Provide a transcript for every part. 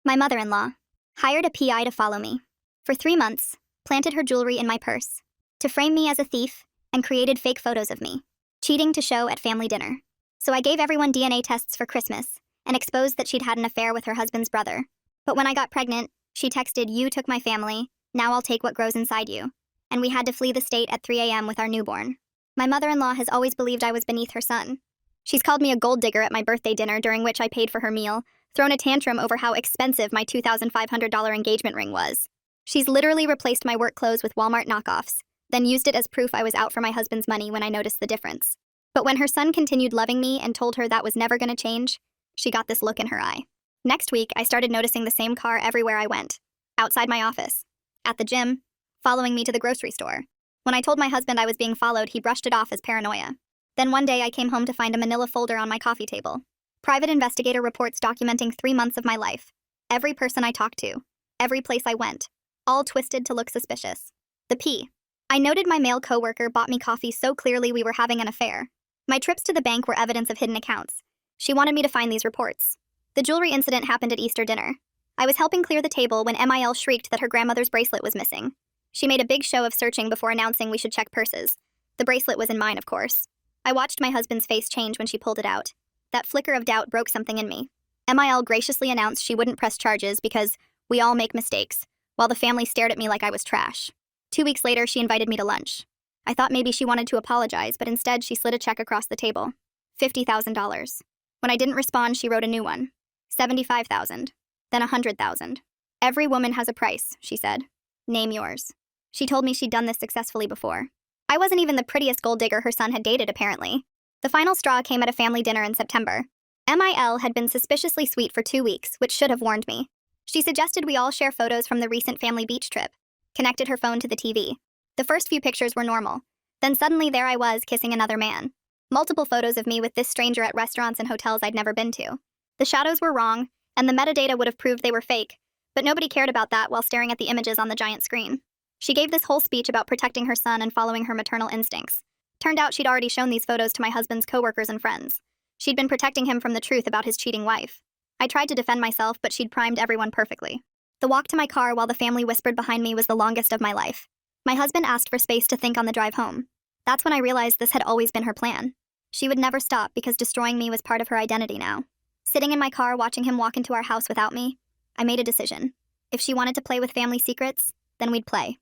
My mother-in-law hired a PI to follow me. For 3 months, planted her jewelry in my purse, to frame me as a thief, and created fake photos of me, cheating to show at family dinner. So I gave everyone DNA tests for Christmas, and exposed that she'd had an affair with her husband's brother. But when I got pregnant, she texted, "You took my family, now I'll take what grows inside you." And we had to flee the state at 3 a.m. with our newborn. My mother-in-law has always believed I was beneath her son. She's called me a gold digger at my birthday dinner, during which I paid for her meal, thrown a tantrum over how expensive my $2,500 engagement ring was. She's literally replaced my work clothes with Walmart knockoffs, then used it as proof I was out for my husband's money when I noticed the difference. But when her son continued loving me and told her that was never gonna change, she got this look in her eye. Next week, I started noticing the same car everywhere I went. Outside my office, at the gym, following me to the grocery store. When I told my husband I was being followed, he brushed it off as paranoia. Then one day I came home to find a manila folder on my coffee table. Private investigator reports documenting 3 months of my life. Every person I talked to. Every place I went. All twisted to look suspicious. The P. I noted my male coworker bought me coffee so clearly we were having an affair. My trips to the bank were evidence of hidden accounts. She wanted me to find these reports. The jewelry incident happened at Easter dinner. I was helping clear the table when MIL shrieked that her grandmother's bracelet was missing. She made a big show of searching before announcing we should check purses. The bracelet was in mine, of course. I watched my husband's face change when she pulled it out. That flicker of doubt broke something in me. MIL graciously announced she wouldn't press charges because we all make mistakes, while the family stared at me like I was trash. 2 weeks later, she invited me to lunch. I thought maybe she wanted to apologize, but instead she slid a check across the table. $50,000. When I didn't respond, she wrote a new one. $75,000. Then $100,000. Every woman has a price, she said. Name yours. She told me she'd done this successfully before. I wasn't even the prettiest gold digger her son had dated, apparently. The final straw came at a family dinner in September. MIL had been suspiciously sweet for 2 weeks, which should have warned me. She suggested we all share photos from the recent family beach trip. Connected her phone to the TV. The first few pictures were normal. Then suddenly there I was kissing another man. Multiple photos of me with this stranger at restaurants and hotels I'd never been to. The shadows were wrong, and the metadata would have proved they were fake, but nobody cared about that while staring at the images on the giant screen. She gave this whole speech about protecting her son and following her maternal instincts. Turned out she'd already shown these photos to my husband's coworkers and friends. She'd been protecting him from the truth about his cheating wife. I tried to defend myself, but she'd primed everyone perfectly. The walk to my car while the family whispered behind me was the longest of my life. My husband asked for space to think on the drive home. That's when I realized this had always been her plan. She would never stop because destroying me was part of her identity now. Sitting in my car watching him walk into our house without me, I made a decision. If she wanted to play with family secrets, then we'd play.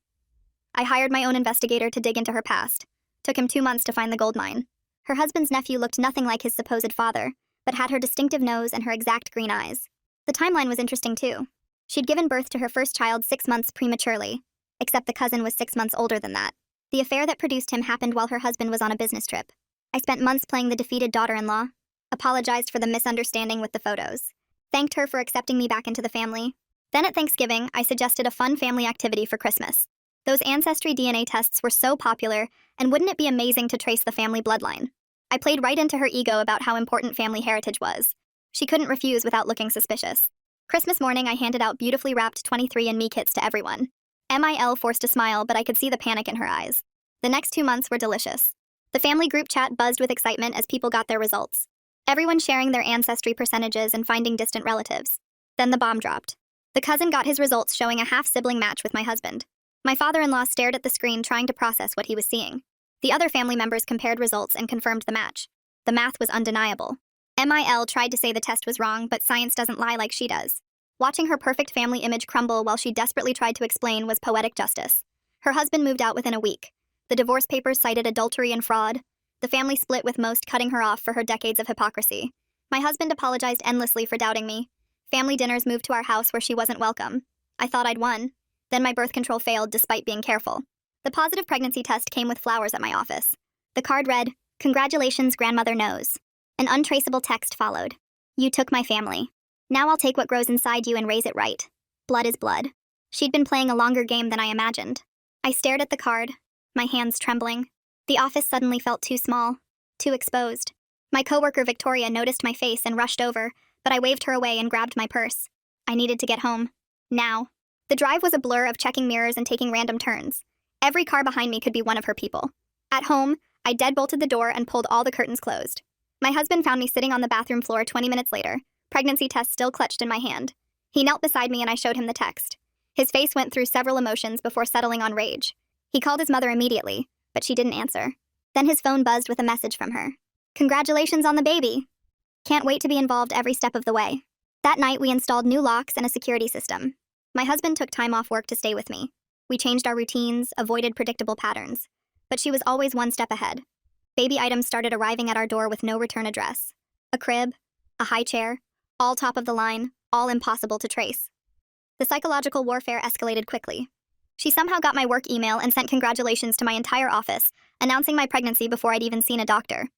I hired my own investigator to dig into her past. Took him 2 months to find the gold mine. Her husband's nephew looked nothing like his supposed father, but had her distinctive nose and her exact green eyes. The timeline was interesting too. She'd given birth to her first child 6 months prematurely, except the cousin was 6 months older than that. The affair that produced him happened while her husband was on a business trip. I spent months playing the defeated daughter-in-law, apologized for the misunderstanding with the photos, thanked her for accepting me back into the family. Then at Thanksgiving, I suggested a fun family activity for Christmas. Those ancestry DNA tests were so popular, and wouldn't it be amazing to trace the family bloodline? I played right into her ego about how important family heritage was. She couldn't refuse without looking suspicious. Christmas morning, I handed out beautifully wrapped 23andMe kits to everyone. MIL forced a smile, but I could see the panic in her eyes. The next 2 months were delicious. The family group chat buzzed with excitement as people got their results. Everyone sharing their ancestry percentages and finding distant relatives. Then the bomb dropped. The cousin got his results showing a half-sibling match with my husband. My father-in-law stared at the screen trying to process what he was seeing. The other family members compared results and confirmed the match. The math was undeniable. MIL tried to say the test was wrong, but science doesn't lie like she does. Watching her perfect family image crumble while she desperately tried to explain was poetic justice. Her husband moved out within a week. The divorce papers cited adultery and fraud. The family split, with most cutting her off for her decades of hypocrisy. My husband apologized endlessly for doubting me. Family dinners moved to our house where she wasn't welcome. I thought I'd won. Then my birth control failed despite being careful. The positive pregnancy test came with flowers at my office. The card read, "Congratulations, grandmother knows." An untraceable text followed. "You took my family. Now I'll take what grows inside you and raise it right. Blood is blood." She'd been playing a longer game than I imagined. I stared at the card, my hands trembling. The office suddenly felt too small, too exposed. My coworker Victoria noticed my face and rushed over, but I waved her away and grabbed my purse. I needed to get home. Now. The drive was a blur of checking mirrors and taking random turns. Every car behind me could be one of her people. At home, I deadbolted the door and pulled all the curtains closed. My husband found me sitting on the bathroom floor 20 minutes later, pregnancy test still clutched in my hand. He knelt beside me and I showed him the text. His face went through several emotions before settling on rage. He called his mother immediately, but she didn't answer. Then his phone buzzed with a message from her. "Congratulations on the baby. Can't wait to be involved every step of the way." That night, we installed new locks and a security system. My husband took time off work to stay with me. We changed our routines, avoided predictable patterns. But she was always one step ahead. Baby items started arriving at our door with no return address. A crib, a high chair, all top of the line, all impossible to trace. The psychological warfare escalated quickly. She somehow got my work email and sent congratulations to my entire office, announcing my pregnancy before I'd even seen a doctor.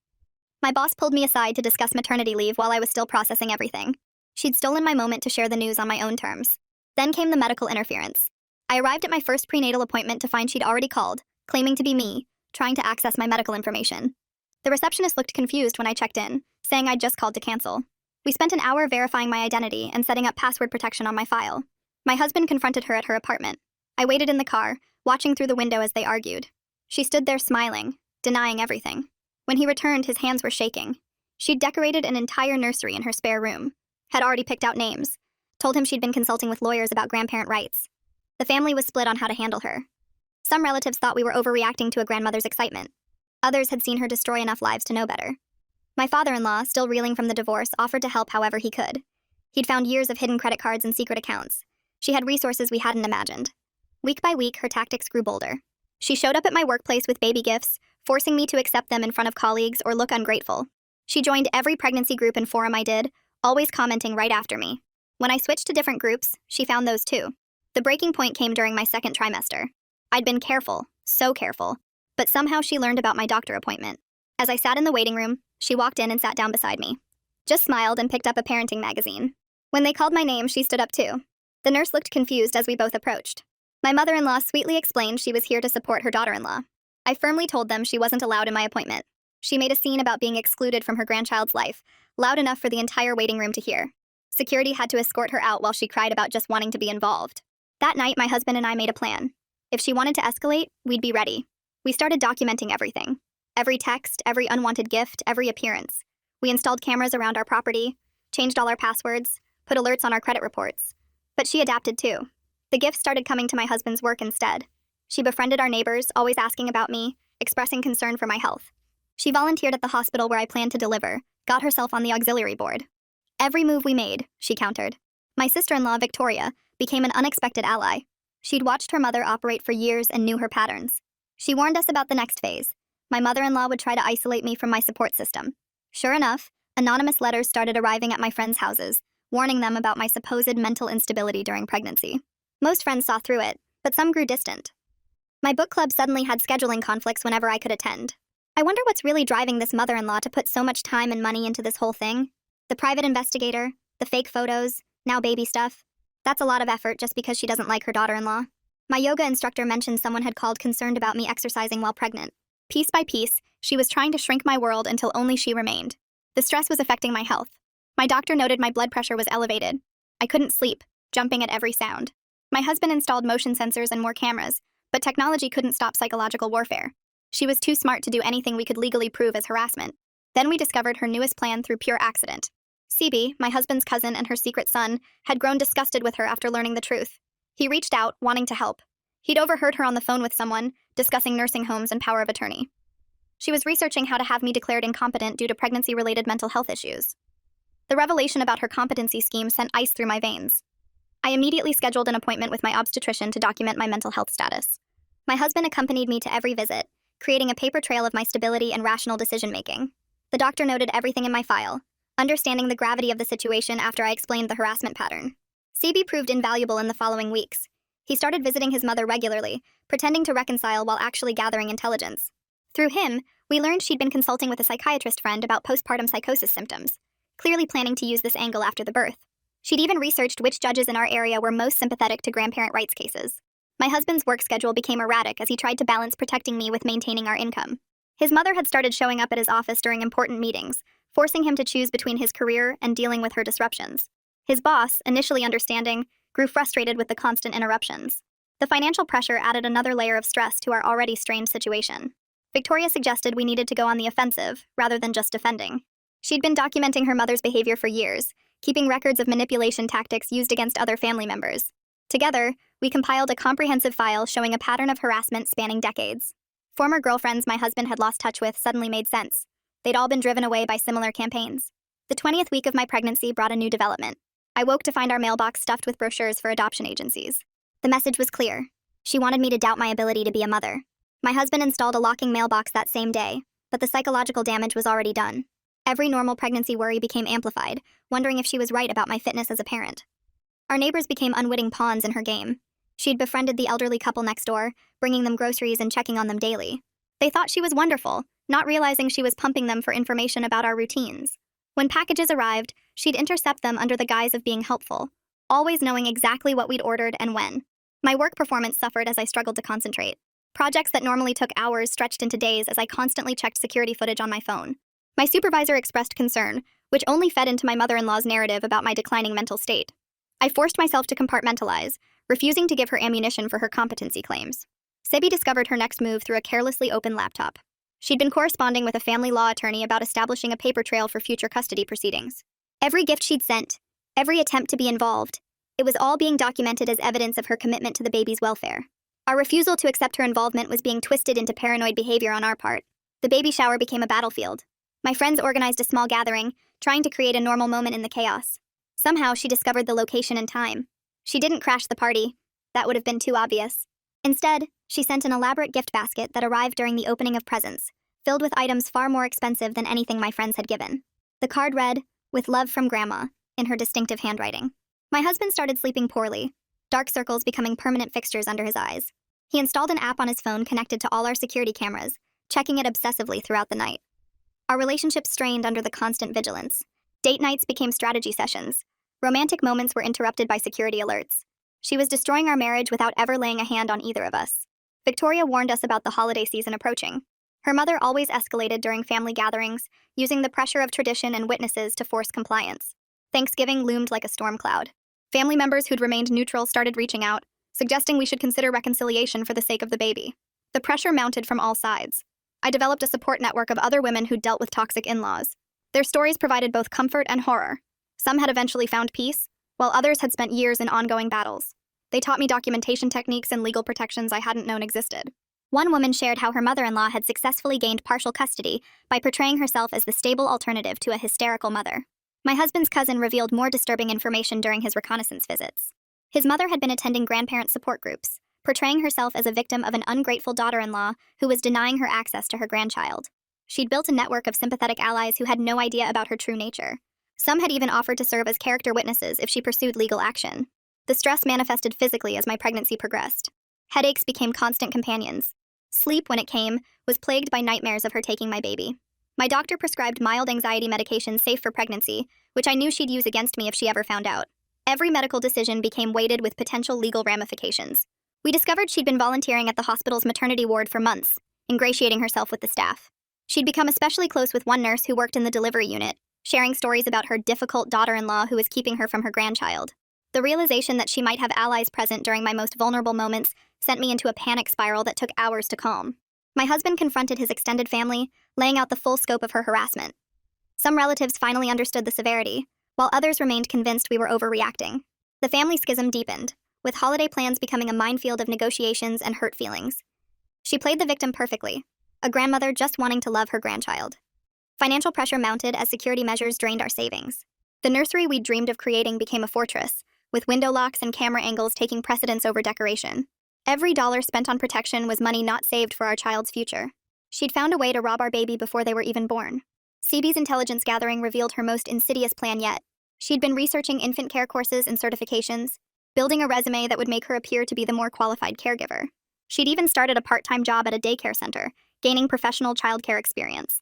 My boss pulled me aside to discuss maternity leave while I was still processing everything. She'd stolen my moment to share the news on my own terms. Then came the medical interference. I arrived at my first prenatal appointment to find she'd already called, claiming to be me, trying to access my medical information. The receptionist looked confused when I checked in, saying I'd just called to cancel. We spent an hour verifying my identity and setting up password protection on my file. My husband confronted her at her apartment. I waited in the car, watching through the window as they argued. She stood there smiling, denying everything. When he returned, his hands were shaking. She'd decorated an entire nursery in her spare room, had already picked out names, told him she'd been consulting with lawyers about grandparent rights. The family was split on how to handle her. Some relatives thought we were overreacting to a grandmother's excitement. Others had seen her destroy enough lives to know better. My father-in-law, still reeling from the divorce, offered to help however he could. He'd found years of hidden credit cards and secret accounts. She had resources we hadn't imagined. Week by week, her tactics grew bolder. She showed up at my workplace with baby gifts, forcing me to accept them in front of colleagues or look ungrateful. She joined every pregnancy group and forum I did, always commenting right after me. When I switched to different groups, she found those too. The breaking point came during my second trimester. I'd been careful, so careful, but somehow she learned about my doctor appointment. As I sat in the waiting room, she walked in and sat down beside me. Just smiled and picked up a parenting magazine. When they called my name, she stood up too. The nurse looked confused as we both approached. My mother-in-law sweetly explained she was here to support her daughter-in-law. I firmly told them she wasn't allowed in my appointment. She made a scene about being excluded from her grandchild's life, loud enough for the entire waiting room to hear. Security had to escort her out while she cried about just wanting to be involved. That night, my husband and I made a plan. If she wanted to escalate, we'd be ready. We started documenting everything. Every text, every unwanted gift, every appearance. We installed cameras around our property, changed all our passwords, put alerts on our credit reports. But she adapted too. The gifts started coming to my husband's work instead. She befriended our neighbors, always asking about me, expressing concern for my health. She volunteered at the hospital where I planned to deliver, got herself on the auxiliary board. Every move we made, she countered. My sister-in-law, Victoria, became an unexpected ally. She'd watched her mother operate for years and knew her patterns. She warned us about the next phase. My mother-in-law would try to isolate me from my support system. Sure enough, anonymous letters started arriving at my friends' houses, warning them about my supposed mental instability during pregnancy. Most friends saw through it, but some grew distant. My book club suddenly had scheduling conflicts whenever I could attend. I wonder what's really driving this mother-in-law to put so much time and money into this whole thing? The private investigator, the fake photos, now baby stuff. That's a lot of effort just because she doesn't like her daughter-in-law. My yoga instructor mentioned someone had called concerned about me exercising while pregnant. Piece by piece, she was trying to shrink my world until only she remained. The stress was affecting my health. My doctor noted my blood pressure was elevated. I couldn't sleep, jumping at every sound. My husband installed motion sensors and more cameras, but technology couldn't stop psychological warfare. She was too smart to do anything we could legally prove as harassment. Then we discovered her newest plan through pure accident. CB, my husband's cousin and her secret son, had grown disgusted with her after learning the truth. He reached out, wanting to help. He'd overheard her on the phone with someone, discussing nursing homes and power of attorney. She was researching how to have me declared incompetent due to pregnancy-related mental health issues. The revelation about her competency scheme sent ice through my veins. I immediately scheduled an appointment with my obstetrician to document my mental health status. My husband accompanied me to every visit, creating a paper trail of my stability and rational decision-making. The doctor noted everything in my file, understanding the gravity of the situation after I explained the harassment pattern. CB proved invaluable in the following weeks. He started visiting his mother regularly, pretending to reconcile while actually gathering intelligence. Through him, we learned she'd been consulting with a psychiatrist friend about postpartum psychosis symptoms, clearly planning to use this angle after the birth. She'd even researched which judges in our area were most sympathetic to grandparent rights cases. My husband's work schedule became erratic as he tried to balance protecting me with maintaining our income. His mother had started showing up at his office during important meetings, forcing him to choose between his career and dealing with her disruptions. His boss, initially understanding, grew frustrated with the constant interruptions. The financial pressure added another layer of stress to our already strained situation. Victoria suggested we needed to go on the offensive, rather than just defending. She'd been documenting her mother's behavior for years, keeping records of manipulation tactics used against other family members. Together, we compiled a comprehensive file showing a pattern of harassment spanning decades. Former girlfriends my husband had lost touch with suddenly made sense. They'd all been driven away by similar campaigns. The 20th week of my pregnancy brought a new development. I woke to find our mailbox stuffed with brochures for adoption agencies. The message was clear. She wanted me to doubt my ability to be a mother. My husband installed a locking mailbox that same day, but the psychological damage was already done. Every normal pregnancy worry became amplified, wondering if she was right about my fitness as a parent. Our neighbors became unwitting pawns in her game. She'd befriended the elderly couple next door, bringing them groceries and checking on them daily. They thought she was wonderful, not realizing she was pumping them for information about our routines. When packages arrived, she'd intercept them under the guise of being helpful, always knowing exactly what we'd ordered and when. My work performance suffered as I struggled to concentrate. Projects that normally took hours stretched into days as I constantly checked security footage on my phone. My supervisor expressed concern, which only fed into my mother-in-law's narrative about my declining mental state. I forced myself to compartmentalize, refusing to give her ammunition for her competency claims. Sebi discovered her next move through a carelessly open laptop. She'd been corresponding with a family law attorney about establishing a paper trail for future custody proceedings. Every gift she'd sent, every attempt to be involved, it was all being documented as evidence of her commitment to the baby's welfare. Our refusal to accept her involvement was being twisted into paranoid behavior on our part. The baby shower became a battlefield. My friends organized a small gathering, trying to create a normal moment in the chaos. Somehow, she discovered the location and time. She didn't crash the party. That would have been too obvious. Instead, she sent an elaborate gift basket that arrived during the opening of presents, filled with items far more expensive than anything my friends had given. The card read, "With love from Grandma," in her distinctive handwriting. My husband started sleeping poorly, dark circles becoming permanent fixtures under his eyes. He installed an app on his phone connected to all our security cameras, checking it obsessively throughout the night. Our relationship strained under the constant vigilance. Date nights became strategy sessions. Romantic moments were interrupted by security alerts. She was destroying our marriage without ever laying a hand on either of us. Victoria warned us about the holiday season approaching. Her mother always escalated during family gatherings, using the pressure of tradition and witnesses to force compliance. Thanksgiving loomed like a storm cloud. Family members who'd remained neutral started reaching out, suggesting we should consider reconciliation for the sake of the baby. The pressure mounted from all sides. I developed a support network of other women who'd dealt with toxic in-laws. Their stories provided both comfort and horror. Some had eventually found peace, while others had spent years in ongoing battles. They taught me documentation techniques and legal protections I hadn't known existed. One woman shared how her mother-in-law had successfully gained partial custody by portraying herself as the stable alternative to a hysterical mother. My husband's cousin revealed more disturbing information during his reconnaissance visits. His mother had been attending grandparent support groups, portraying herself as a victim of an ungrateful daughter-in-law who was denying her access to her grandchild. She'd built a network of sympathetic allies who had no idea about her true nature. Some had even offered to serve as character witnesses if she pursued legal action. The stress manifested physically as my pregnancy progressed. Headaches became constant companions. Sleep, when it came, was plagued by nightmares of her taking my baby. My doctor prescribed mild anxiety medication safe for pregnancy, which I knew she'd use against me if she ever found out. Every medical decision became weighted with potential legal ramifications. We discovered she'd been volunteering at the hospital's maternity ward for months, ingratiating herself with the staff. She'd become especially close with one nurse who worked in the delivery unit, sharing stories about her difficult daughter-in-law who was keeping her from her grandchild. The realization that she might have allies present during my most vulnerable moments sent me into a panic spiral that took hours to calm. My husband confronted his extended family, laying out the full scope of her harassment. Some relatives finally understood the severity, while others remained convinced we were overreacting. The family schism deepened, with holiday plans becoming a minefield of negotiations and hurt feelings. She played the victim perfectly, a grandmother just wanting to love her grandchild. Financial pressure mounted as security measures drained our savings. The nursery we'd dreamed of creating became a fortress, with window locks and camera angles taking precedence over decoration. Every dollar spent on protection was money not saved for our child's future. She'd found a way to rob our baby before they were even born. CB's intelligence gathering revealed her most insidious plan yet. She'd been researching infant care courses and certifications, building a resume that would make her appear to be the more qualified caregiver. She'd even started a part-time job at a daycare center, gaining professional childcare experience.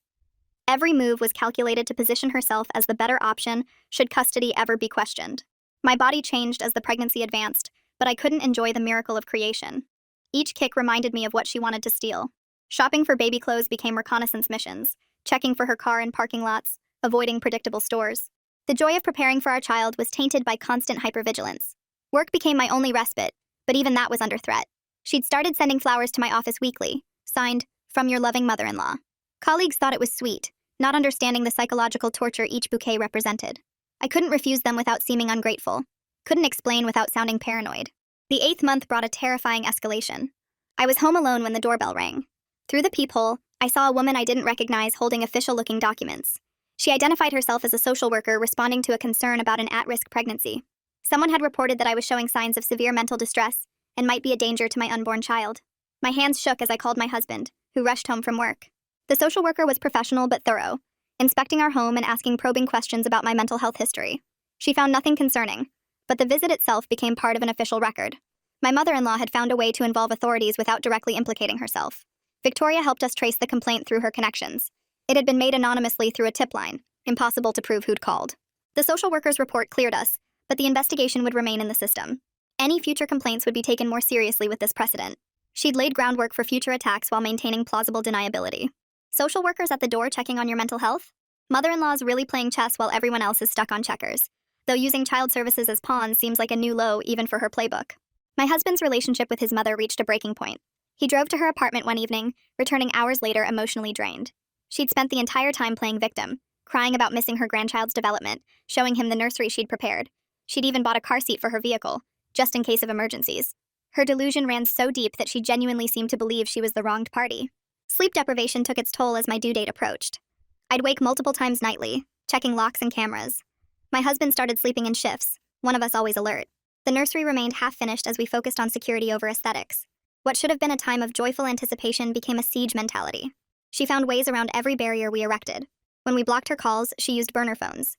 Every move was calculated to position herself as the better option should custody ever be questioned. My body changed as the pregnancy advanced, but I couldn't enjoy the miracle of creation. Each kick reminded me of what she wanted to steal. Shopping for baby clothes became reconnaissance missions, checking for her car in parking lots, avoiding predictable stores. The joy of preparing for our child was tainted by constant hypervigilance. Work became my only respite, but even that was under threat. She'd started sending flowers to my office weekly, signed, "From your loving mother-in-law." Colleagues thought it was sweet, not understanding the psychological torture each bouquet represented. I couldn't refuse them without seeming ungrateful. Couldn't explain without sounding paranoid. The 8th month brought a terrifying escalation. I was home alone when the doorbell rang. Through the peephole, I saw a woman I didn't recognize holding official-looking documents. She identified herself as a social worker responding to a concern about an at-risk pregnancy. Someone had reported that I was showing signs of severe mental distress and might be a danger to my unborn child. My hands shook as I called my husband, who rushed home from work. The social worker was professional but thorough, inspecting our home and asking probing questions about my mental health history. She found nothing concerning, but the visit itself became part of an official record. My mother-in-law had found a way to involve authorities without directly implicating herself. Victoria helped us trace the complaint through her connections. It had been made anonymously through a tip line, impossible to prove who'd called. The social worker's report cleared us, but the investigation would remain in the system. Any future complaints would be taken more seriously with this precedent. She'd laid groundwork for future attacks while maintaining plausible deniability. Social workers at the door checking on your mental health? Mother-in-law's really playing chess while everyone else is stuck on checkers. Though using child services as pawns seems like a new low even for her playbook. My husband's relationship with his mother reached a breaking point. He drove to her apartment one evening, returning hours later emotionally drained. She'd spent the entire time playing victim, crying about missing her grandchild's development, showing him the nursery she'd prepared. She'd even bought a car seat for her vehicle, just in case of emergencies. Her delusion ran so deep that she genuinely seemed to believe she was the wronged party. Sleep deprivation took its toll as my due date approached. I'd wake multiple times nightly, checking locks and cameras. My husband started sleeping in shifts, one of us always alert. The nursery remained half-finished as we focused on security over aesthetics. What should have been a time of joyful anticipation became a siege mentality. She found ways around every barrier we erected. When we blocked her calls, she used burner phones.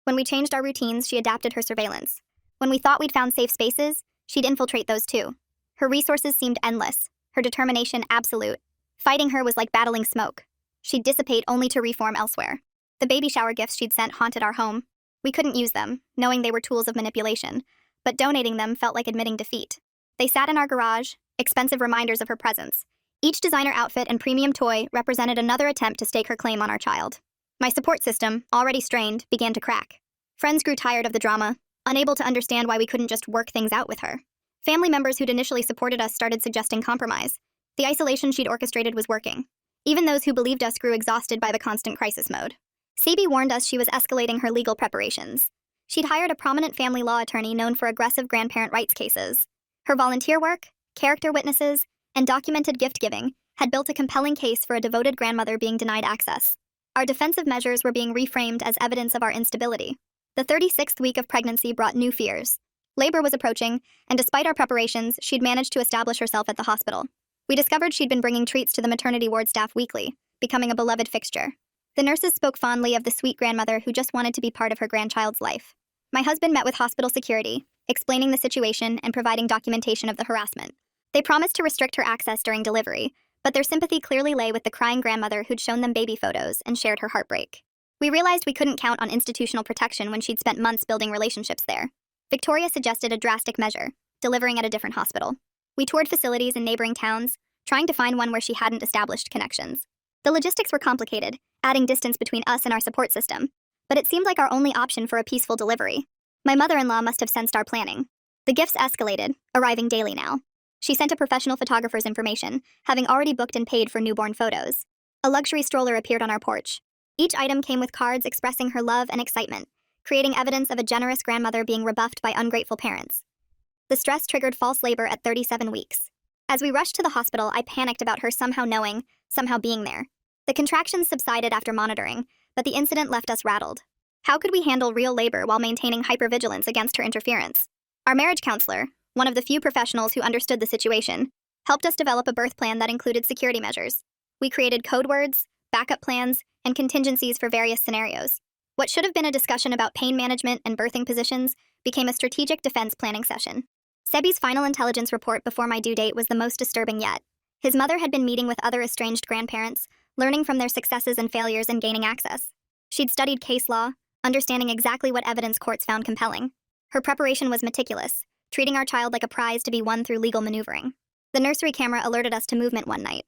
When we changed our routines, she adapted her surveillance. When we thought we'd found safe spaces, she'd infiltrate those too. Her resources seemed endless, her determination absolute. Fighting her was like battling smoke. She'd dissipate only to reform elsewhere. The baby shower gifts she'd sent haunted our home. We couldn't use them, knowing they were tools of manipulation, but donating them felt like admitting defeat. They sat in our garage, expensive reminders of her presence. Each designer outfit and premium toy represented another attempt to stake her claim on our child. My support system, already strained, began to crack. Friends grew tired of the drama, unable to understand why we couldn't just work things out with her. Family members who'd initially supported us started suggesting compromise. The isolation she'd orchestrated was working. Even those who believed us grew exhausted by the constant crisis mode. CB warned us she was escalating her legal preparations. She'd hired a prominent family law attorney known for aggressive grandparent rights cases. Her volunteer work, character witnesses, and documented gift-giving had built a compelling case for a devoted grandmother being denied access. Our defensive measures were being reframed as evidence of our instability. The 36th week of pregnancy brought new fears. Labor was approaching, and despite our preparations, she'd managed to establish herself at the hospital. We discovered she'd been bringing treats to the maternity ward staff weekly, becoming a beloved fixture. The nurses spoke fondly of the sweet grandmother who just wanted to be part of her grandchild's life. My husband met with hospital security, explaining the situation and providing documentation of the harassment. They promised to restrict her access during delivery, but their sympathy clearly lay with the crying grandmother who'd shown them baby photos and shared her heartbreak. We realized we couldn't count on institutional protection when she'd spent months building relationships there. Victoria suggested a drastic measure, delivering at a different hospital. We toured facilities in neighboring towns, trying to find one where she hadn't established connections. The logistics were complicated, adding distance between us and our support system, but it seemed like our only option for a peaceful delivery. My mother-in-law must have sensed our planning. The gifts escalated, arriving daily now. She sent a professional photographer's information, having already booked and paid for newborn photos. A luxury stroller appeared on our porch. Each item came with cards expressing her love and excitement, creating evidence of a generous grandmother being rebuffed by ungrateful parents. The stress triggered false labor at 37 weeks. As we rushed to the hospital, I panicked about her somehow knowing, somehow being there. The contractions subsided after monitoring, but the incident left us rattled. How could we handle real labor while maintaining hypervigilance against her interference? Our marriage counselor, one of the few professionals who understood the situation, helped us develop a birth plan that included security measures. We created code words, backup plans, and contingencies for various scenarios. What should have been a discussion about pain management and birthing positions became a strategic defense planning session. Sebi's final intelligence report before my due date was the most disturbing yet. His mother had been meeting with other estranged grandparents, learning from their successes and failures and gaining access. She'd studied case law, understanding exactly what evidence courts found compelling. Her preparation was meticulous, treating our child like a prize to be won through legal maneuvering. The nursery camera alerted us to movement one night.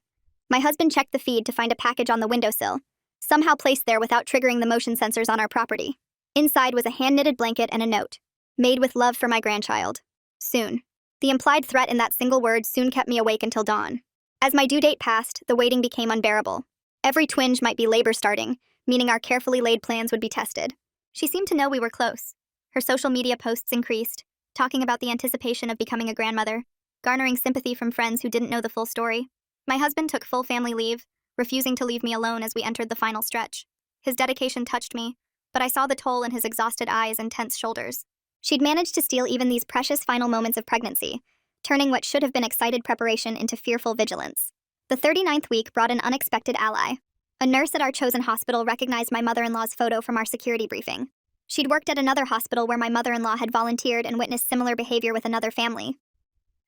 My husband checked the feed to find a package on the windowsill, somehow placed there without triggering the motion sensors on our property. Inside was a hand-knitted blanket and a note. Made with love for my grandchild. Soon. The implied threat in that single word soon kept me awake until dawn. As my due date passed, the waiting became unbearable. Every twinge might be labor starting, meaning our carefully laid plans would be tested. She seemed to know we were close. Her social media posts increased, talking about the anticipation of becoming a grandmother, garnering sympathy from friends who didn't know the full story. My husband took full family leave, refusing to leave me alone as we entered the final stretch. His dedication touched me, but I saw the toll in his exhausted eyes and tense shoulders. She'd managed to steal even these precious final moments of pregnancy, turning what should have been excited preparation into fearful vigilance. The 39th week brought an unexpected ally. A nurse at our chosen hospital recognized my mother-in-law's photo from our security briefing. She'd worked at another hospital where my mother-in-law had volunteered and witnessed similar behavior with another family.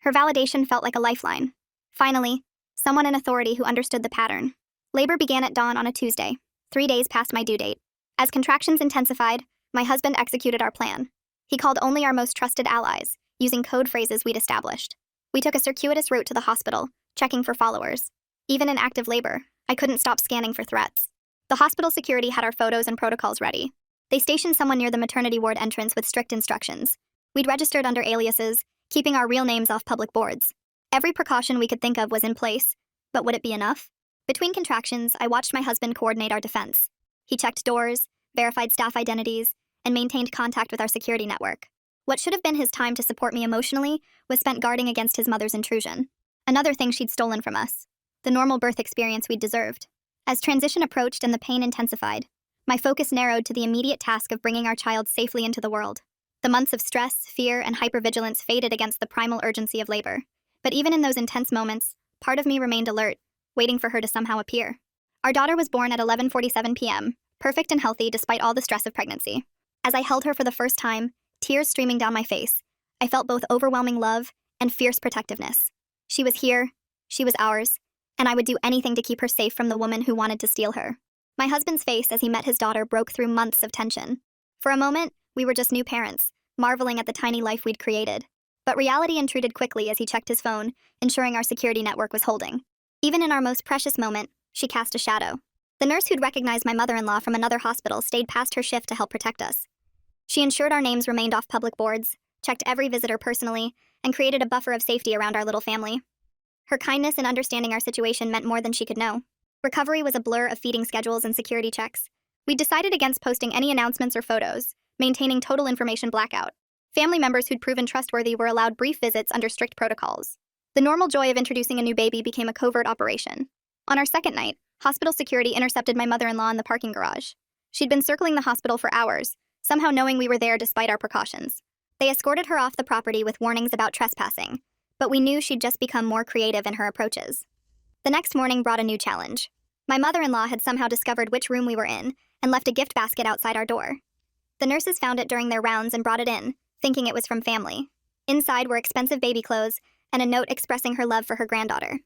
Her validation felt like a lifeline. Finally, someone in authority who understood the pattern. Labor began at dawn on a Tuesday, 3 days past my due date. As contractions intensified, my husband executed our plan. He called only our most trusted allies, using code phrases we'd established. We took a circuitous route to the hospital, checking for followers. Even in active labor, I couldn't stop scanning for threats. The hospital security had our photos and protocols ready. They stationed someone near the maternity ward entrance with strict instructions. We'd registered under aliases, keeping our real names off public boards. Every precaution we could think of was in place, but would it be enough? Between contractions, I watched my husband coordinate our defense. He checked doors, verified staff identities, and maintained contact with our security network. What should have been his time to support me emotionally was spent guarding against his mother's intrusion. Another thing she'd stolen from us. The normal birth experience we'd deserved. As transition approached and the pain intensified, my focus narrowed to the immediate task of bringing our child safely into the world. The months of stress, fear, and hypervigilance faded against the primal urgency of labor. But even in those intense moments, part of me remained alert, waiting for her to somehow appear. Our daughter was born at 11:47 p.m., perfect and healthy despite all the stress of pregnancy. As I held her for the first time, tears streaming down my face, I felt both overwhelming love and fierce protectiveness. She was here, she was ours, and I would do anything to keep her safe from the woman who wanted to steal her. My husband's face as he met his daughter broke through months of tension. For a moment, we were just new parents, marveling at the tiny life we'd created. But reality intruded quickly as he checked his phone, ensuring our security network was holding. Even in our most precious moment, she cast a shadow. The nurse who'd recognized my mother-in-law from another hospital stayed past her shift to help protect us. She ensured our names remained off public boards, checked every visitor personally, and created a buffer of safety around our little family. Her kindness in understanding our situation meant more than she could know. Recovery was a blur of feeding schedules and security checks. We decided against posting any announcements or photos, maintaining total information blackout. Family members who'd proven trustworthy were allowed brief visits under strict protocols. The normal joy of introducing a new baby became a covert operation. On our second night, hospital security intercepted my mother-in-law in the parking garage. She'd been circling the hospital for hours, somehow knowing we were there despite our precautions. They escorted her off the property with warnings about trespassing, but we knew she'd just become more creative in her approaches. The next morning brought a new challenge. My mother-in-law had somehow discovered which room we were in and left a gift basket outside our door. The nurses found it during their rounds and brought it in, thinking it was from family. Inside were expensive baby clothes and a note expressing her love for her granddaughter.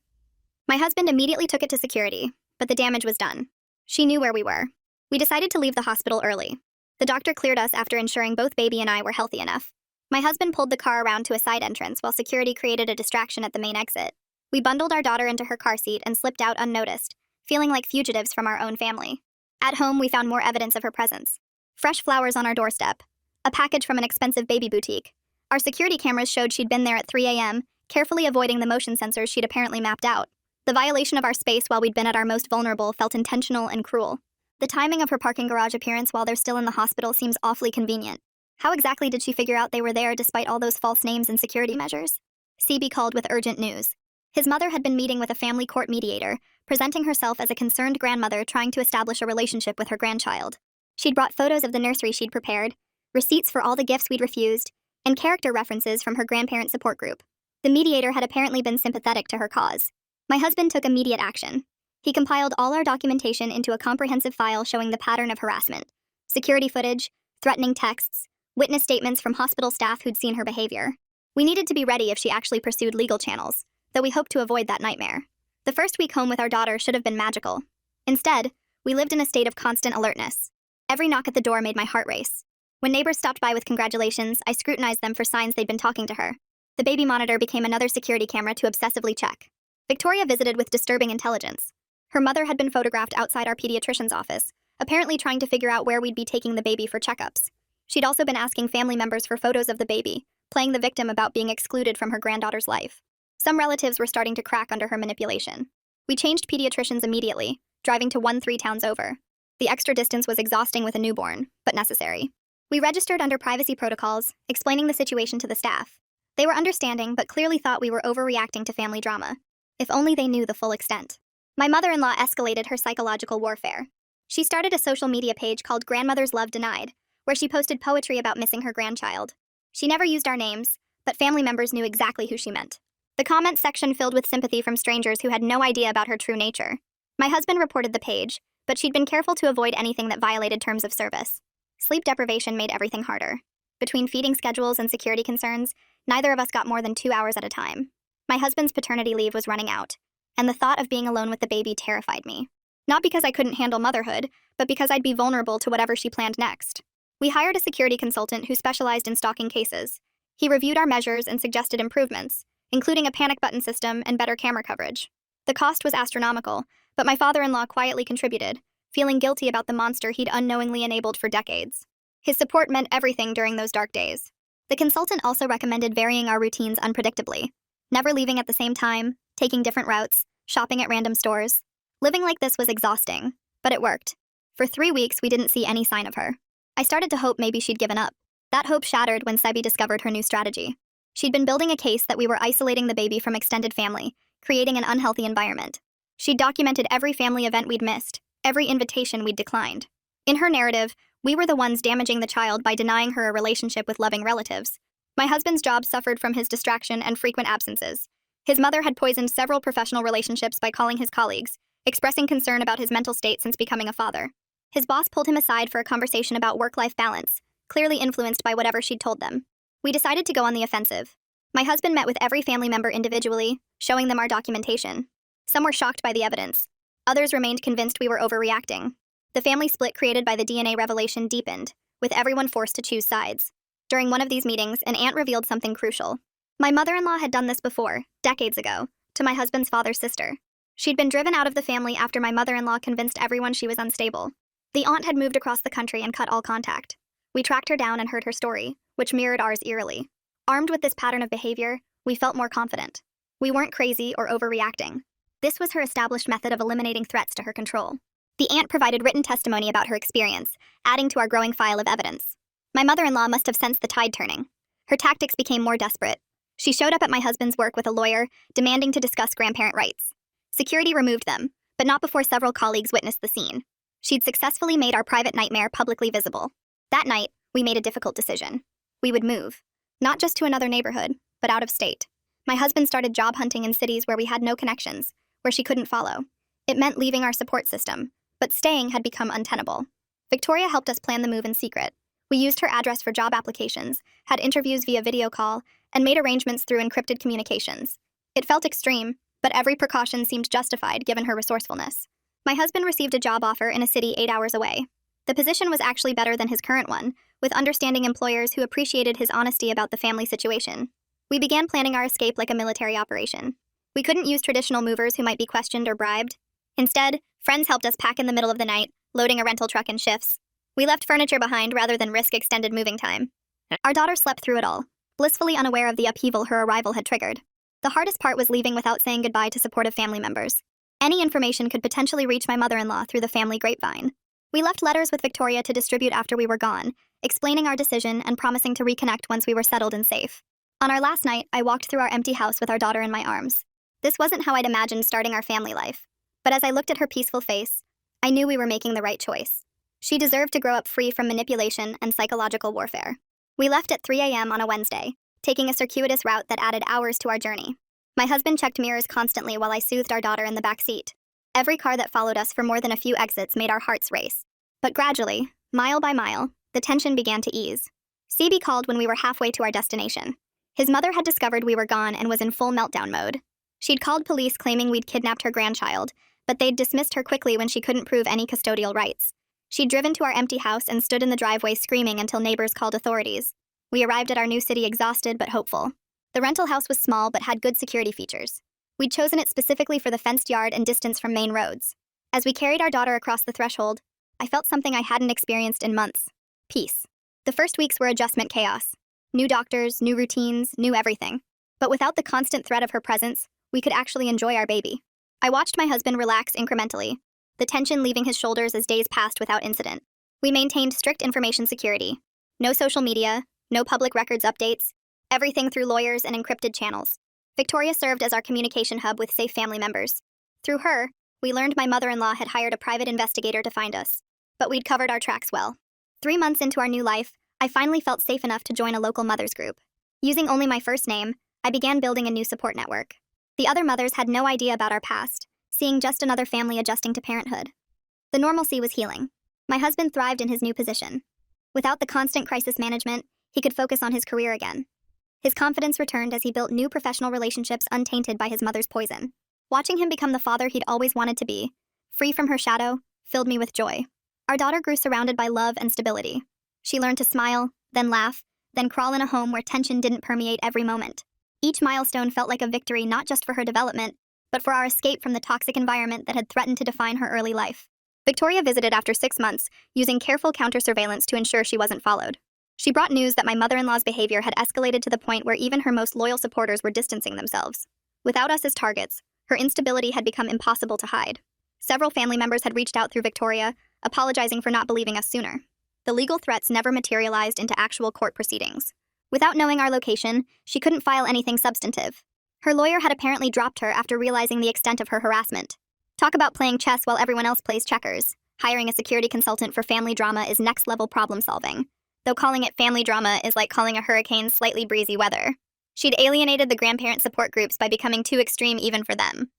My husband immediately took it to security, but the damage was done. She knew where we were. We decided to leave the hospital early. The doctor cleared us after ensuring both baby and I were healthy enough. My husband pulled the car around to a side entrance while security created a distraction at the main exit. We bundled our daughter into her car seat and slipped out unnoticed, feeling like fugitives from our own family. At home, we found more evidence of her presence. Fresh flowers on our doorstep, a package from an expensive baby boutique. Our security cameras showed she'd been there at 3 a.m., carefully avoiding the motion sensors she'd apparently mapped out. The violation of our space while we'd been at our most vulnerable felt intentional and cruel. The timing of her parking garage appearance while they're still in the hospital seems awfully convenient. How exactly did she figure out they were there despite all those false names and security measures? CB called with urgent news. His mother had been meeting with a family court mediator, presenting herself as a concerned grandmother trying to establish a relationship with her grandchild. She'd brought photos of the nursery she'd prepared, receipts for all the gifts we'd refused, and character references from her grandparent support group. The mediator had apparently been sympathetic to her cause. My husband took immediate action. He compiled all our documentation into a comprehensive file showing the pattern of harassment: security footage, threatening texts, witness statements from hospital staff who'd seen her behavior. We needed to be ready if she actually pursued legal channels, though we hoped to avoid that nightmare. The first week home with our daughter should have been magical. Instead, we lived in a state of constant alertness. Every knock at the door made my heart race. When neighbors stopped by with congratulations, I scrutinized them for signs they'd been talking to her. The baby monitor became another security camera to obsessively check. Victoria visited with disturbing intelligence. Her mother had been photographed outside our pediatrician's office, apparently trying to figure out where we'd be taking the baby for checkups. She'd also been asking family members for photos of the baby, playing the victim about being excluded from her granddaughter's life. Some relatives were starting to crack under her manipulation. We changed pediatricians immediately, driving to 1 3 towns over. The extra distance was exhausting with a newborn, but necessary. We registered under privacy protocols, explaining the situation to the staff. They were understanding, but clearly thought we were overreacting to family drama. If only they knew the full extent. My mother-in-law escalated her psychological warfare. She started a social media page called Grandmother's Love Denied, where she posted poetry about missing her grandchild. She never used our names, but family members knew exactly who she meant. The comments section filled with sympathy from strangers who had no idea about her true nature. My husband reported the page, but she'd been careful to avoid anything that violated terms of service. Sleep deprivation made everything harder. Between feeding schedules and security concerns, neither of us got more than 2 hours at a time. My husband's paternity leave was running out, and the thought of being alone with the baby terrified me. Not because I couldn't handle motherhood, but because I'd be vulnerable to whatever she planned next. We hired a security consultant who specialized in stalking cases. He reviewed our measures and suggested improvements, including a panic button system and better camera coverage. The cost was astronomical, but my father-in-law quietly contributed, feeling guilty about the monster he'd unknowingly enabled for decades. His support meant everything during those dark days. The consultant also recommended varying our routines unpredictably, never leaving at the same time, taking different routes, shopping at random stores. Living like this was exhausting, but it worked. For 3 weeks, we didn't see any sign of her. I started to hope maybe she'd given up. That hope shattered when Sebi discovered her new strategy. She'd been building a case that we were isolating the baby from extended family, creating an unhealthy environment. She'd documented every family event we'd missed, every invitation we'd declined. In her narrative, we were the ones damaging the child by denying her a relationship with loving relatives. My husband's job suffered from his distraction and frequent absences. His mother had poisoned several professional relationships by calling his colleagues, expressing concern about his mental state since becoming a father. His boss pulled him aside for a conversation about work-life balance, clearly influenced by whatever she'd told them. We decided to go on the offensive. My husband met with every family member individually, showing them our documentation. Some were shocked by the evidence. Others remained convinced we were overreacting. The family split created by the DNA revelation deepened, with everyone forced to choose sides. During one of these meetings, an aunt revealed something crucial. My mother-in-law had done this before, decades ago, to my husband's father's sister. She'd been driven out of the family after my mother-in-law convinced everyone she was unstable. The aunt had moved across the country and cut all contact. We tracked her down and heard her story, which mirrored ours eerily. Armed with this pattern of behavior, we felt more confident. We weren't crazy or overreacting. This was her established method of eliminating threats to her control. The aunt provided written testimony about her experience, adding to our growing file of evidence. My mother-in-law must have sensed the tide turning. Her tactics became more desperate. She showed up at my husband's work with a lawyer, demanding to discuss grandparent rights. Security removed them, but not before several colleagues witnessed the scene. She'd successfully made our private nightmare publicly visible. That night, we made a difficult decision. We would move. Not just to another neighborhood, but out of state. My husband started job hunting in cities where we had no connections, where she couldn't follow. It meant leaving our support system, but staying had become untenable. Victoria helped us plan the move in secret. We used her address for job applications, had interviews via video call, and made arrangements through encrypted communications. It felt extreme, but every precaution seemed justified given her resourcefulness. My husband received a job offer in a city 8 hours away. The position was actually better than his current one, with understanding employers who appreciated his honesty about the family situation. We began planning our escape like a military operation. We couldn't use traditional movers who might be questioned or bribed. Instead, friends helped us pack in the middle of the night, loading a rental truck in shifts. We left furniture behind rather than risk extended moving time. Our daughter slept through it all, blissfully unaware of the upheaval her arrival had triggered. The hardest part was leaving without saying goodbye to supportive family members. Any information could potentially reach my mother-in-law through the family grapevine. We left letters with Victoria to distribute after we were gone, explaining our decision and promising to reconnect once we were settled and safe. On our last night, I walked through our empty house with our daughter in my arms. This wasn't how I'd imagined starting our family life, but as I looked at her peaceful face, I knew we were making the right choice. She deserved to grow up free from manipulation and psychological warfare. We left at 3 a.m. on a Wednesday, taking a circuitous route that added hours to our journey. My husband checked mirrors constantly while I soothed our daughter in the back seat. Every car that followed us for more than a few exits made our hearts race. But gradually, mile by mile, the tension began to ease. CB called when we were halfway to our destination. His mother had discovered we were gone and was in full meltdown mode. She'd called police claiming we'd kidnapped her grandchild, but they'd dismissed her quickly when she couldn't prove any custodial rights. She'd driven to our empty house and stood in the driveway screaming until neighbors called authorities. We arrived at our new city exhausted but hopeful. The rental house was small but had good security features. We'd chosen it specifically for the fenced yard and distance from main roads. As we carried our daughter across the threshold, I felt something I hadn't experienced in months. Peace. The first weeks were adjustment chaos. New doctors, new routines, new everything. But without the constant threat of her presence, we could actually enjoy our baby. I watched my husband relax incrementally. the tension leaving his shoulders as days passed without incident. We maintained strict information security. No social media, no public records updates, everything through lawyers and encrypted channels. Victoria served as our communication hub with safe family members. Through her, we learned my mother-in-law had hired a private investigator to find us. But we'd covered our tracks well. 3 months into our new life, I finally felt safe enough to join a local mothers group. Using only my first name, I began building a new support network. The other mothers had no idea about our past, seeing just another family adjusting to parenthood. The normalcy was healing. My husband thrived in his new position. Without the constant crisis management, he could focus on his career again. His confidence returned as he built new professional relationships untainted by his mother's poison. Watching him become the father he'd always wanted to be, free from her shadow, filled me with joy. Our daughter grew surrounded by love and stability. She learned to smile, then laugh, then crawl in a home where tension didn't permeate every moment. Each milestone felt like a victory not just for her development, but for our escape from the toxic environment that had threatened to define her early life. Victoria visited after 6 months, using careful counter-surveillance to ensure she wasn't followed. She brought news that my mother-in-law's behavior had escalated to the point where even her most loyal supporters were distancing themselves. Without us as targets, her instability had become impossible to hide. Several family members had reached out through Victoria, apologizing for not believing us sooner. The legal threats never materialized into actual court proceedings. Without knowing our location, she couldn't file anything substantive. Her lawyer had apparently dropped her after realizing the extent of her harassment. Talk about playing chess while everyone else plays checkers. Hiring a security consultant for family drama is next-level problem-solving. Though calling it family drama is like calling a hurricane slightly breezy weather. She'd alienated the grandparent support groups by becoming too extreme even for them.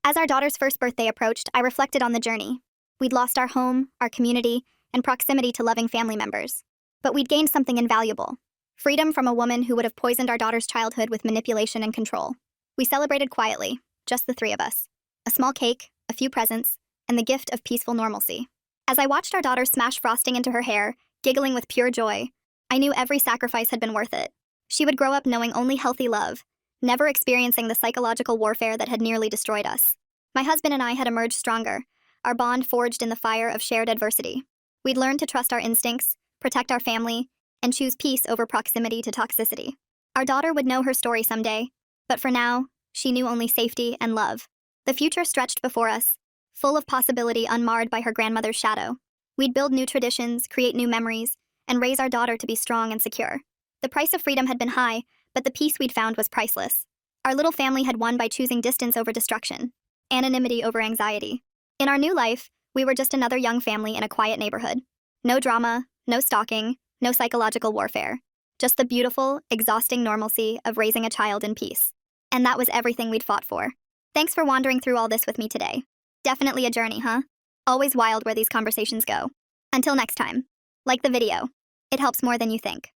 As our daughter's first birthday approached, I reflected on the journey. We'd lost our home, our community, and proximity to loving family members. But we'd gained something invaluable. Freedom from a woman who would have poisoned our daughter's childhood with manipulation and control. We celebrated quietly, just the 3 of us. A small cake, a few presents, and the gift of peaceful normalcy. As I watched our daughter smash frosting into her hair, giggling with pure joy, I knew every sacrifice had been worth it. She would grow up knowing only healthy love, never experiencing the psychological warfare that had nearly destroyed us. My husband and I had emerged stronger, our bond forged in the fire of shared adversity. We'd learned to trust our instincts, protect our family, and choose peace over proximity to toxicity. Our daughter would know her story someday, but for now, she knew only safety and love. The future stretched before us, full of possibility unmarred by her grandmother's shadow. We'd build new traditions, create new memories, and raise our daughter to be strong and secure. The price of freedom had been high, but the peace we'd found was priceless. Our little family had won by choosing distance over destruction, anonymity over anxiety. In our new life, we were just another young family in a quiet neighborhood. No drama, no stalking, no psychological warfare. Just the beautiful, exhausting normalcy of raising a child in peace. And that was everything we'd fought for. Thanks for wandering through all this with me today. Definitely a journey, huh? Always wild where these conversations go. Until next time. Like the video. It helps more than you think.